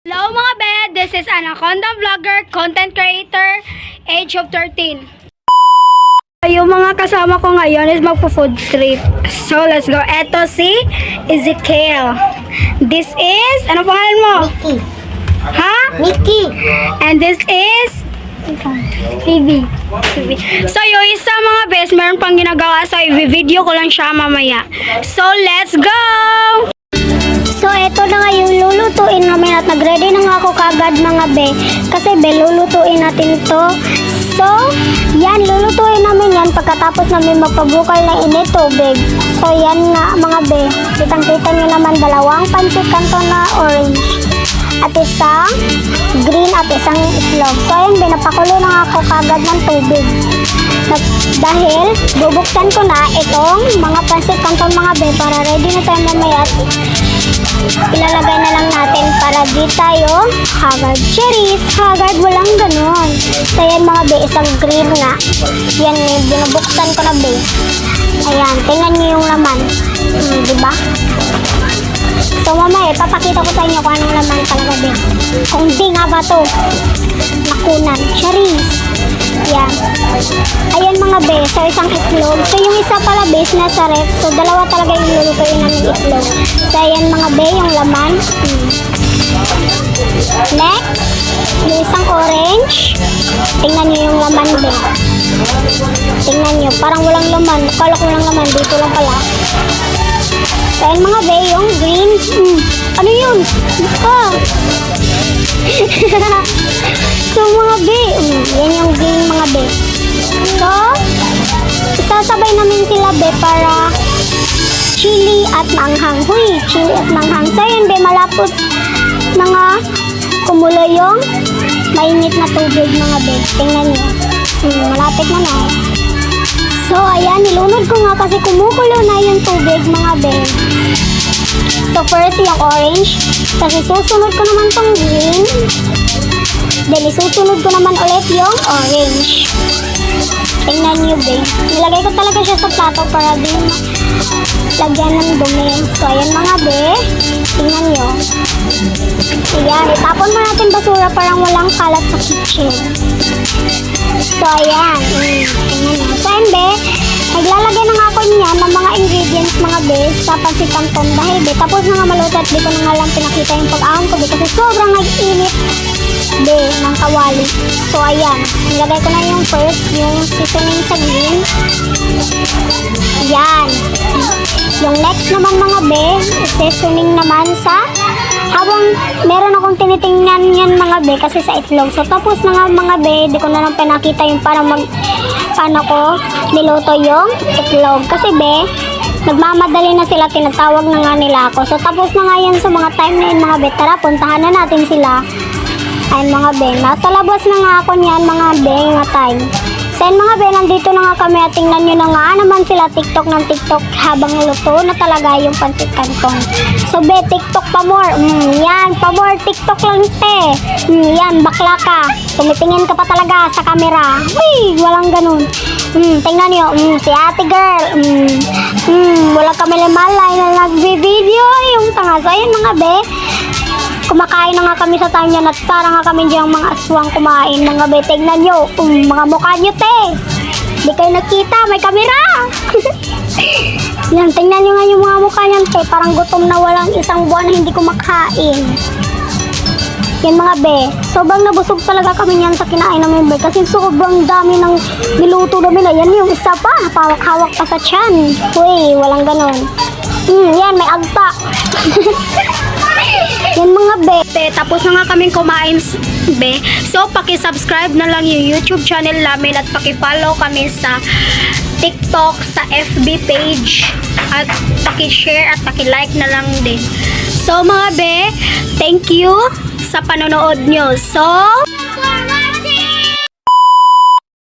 Hello mga be, this is Anaconda Vlogger, content creator, age of 13. Yung mga kasama ko ngayon is magpo-food trip. So let's go. Eto si Ezekiel. This is, ano pangalan mo? Nikki. Ha? Nikki. And this is Phoebe. So yung isa mga best, meron pang ginagawa. So i-video ko lang siya mamaya. So let's go! So, eto na nga yung lulutuin namin at nag-ready na nga ako kagad mga be. Kasi be, lulutuin natin ito. So, yan, lulutuin namin yan pagkatapos namin magpabukal na init tubig. So, yan nga mga be. Kitang-kita nyo naman dalawang pancit canton na orange. At isang green at isang itlog. So, ayan be, napakulo na nga ako kagad ng tubig. Dahil bubuksan ko na itong mga pancit canton mga be para ready na tayo mamaya at ilalagay na lang natin para di tayo haggard. Cherries, haggard, walang ganon. So yan mga be, isang green nga. Yan, binubuksan ko na be. Ayan, tingnan nyo yung laman. Diba? So mamaya, papakita ko sa inyo kung anong laman talaga be. Kung di nga ba to nakunan. Cherries. Yan. Ayan mga be, so isang itlog. So yung isa pala base na sa ref. So dalawa talaga yung lulutuin namin itlog. So ayan mga be, yung laman. Next, yung isang orange. Tingnan nyo yung laman be. Tingnan nyo, parang walang laman. Akala ko walang laman, dito lang pala. So ayan mga be, yung green. Ano yun? So mga be, yan yung green mga be. So, isasabay namin sila be para chili at manghang. Huy, chili at manghang. So yun be, malapot na nga kumulo yung mainit na tubig mga be. Tingnan nyo. Malapit na na. So ayan, nilunod ko nga kasi kumukulo na yung tubig mga be. So first yung orange. Tapos isusunod ko naman tong green. Then isusunod ko naman ulit yung orange. Tingnan nyo be. Nilagay ko talaga siya sa plato para din lagyan ng dumi. So ayan mga be. Tingnan nyo. Ayan. Itapon mo natin basura parang walang kalat sa kitchen. So ayan. Tingnan nyo. So ayan be. Naglalagay na nga ako niyan ng mga ingredients mga be sa pancit canton dahil be tapos na nga maluto at di ko na nga lang pinakita yung pag-ahon ko be kasi sobrang nag-init be ng kawali. So ayan, nilagay ko na yung first yung seasoning sa green. Yan. Yung next naman mga be, seasoning naman sa habang meron akong tinitingnan yan mga be kasi sa itlog. So tapos na nga mga be, di ko na lang pinakita yung parang paano ko niluto yung itlog. Kasi be, nagmamadali na sila, tinatawag na nga nila ako. So tapos na nga yan sa mga time na yun mga be. Tara, puntahan na natin sila. Ayun mga be, nasa labas na nga ako niyan mga be, nga time. So ayun mga be, nandito na nga kami at tingnan nyo na nga naman sila TikTok ng TikTok habang luto na talaga yung pancit canton. So be, TikTok pa more. Yan, pa more TikTok lang te. Yan, bakla ka. Tumitingin ka pa talaga sa camera. Uy, walang ganun. Tingnan nyo, si ate girl. Wala kami limalay na nagbi-video yung tanga. So ayun mga be, kumakain na nga kami sa time yan at parang nga kami diyang mga aswang kumain. Mga be, tingnan nyo, mga mukha nyo te. Di kayo nakita, may kamera. Yan, tingnan nyo nga yung mga mukha nyan te. Parang gutom na walang isang buwan na hindi kumakain. Yan mga be, sobrang nabusog talaga kami niyan sa kinain namin be. Kasi sobrang dami ng niluto namin. Ayan yung isa pa, hawak-hawak pa sa tiyan. Uy, walang ganon. Yan, may agpa. Yan mga be. Tapos na nga kaming kumain be. So paki-subscribe na lang yung YouTube channel namin at paki-follow kami sa TikTok, sa FB page at paki-share at paki-like na lang din. So mga be, thank you sa panonood nyo. So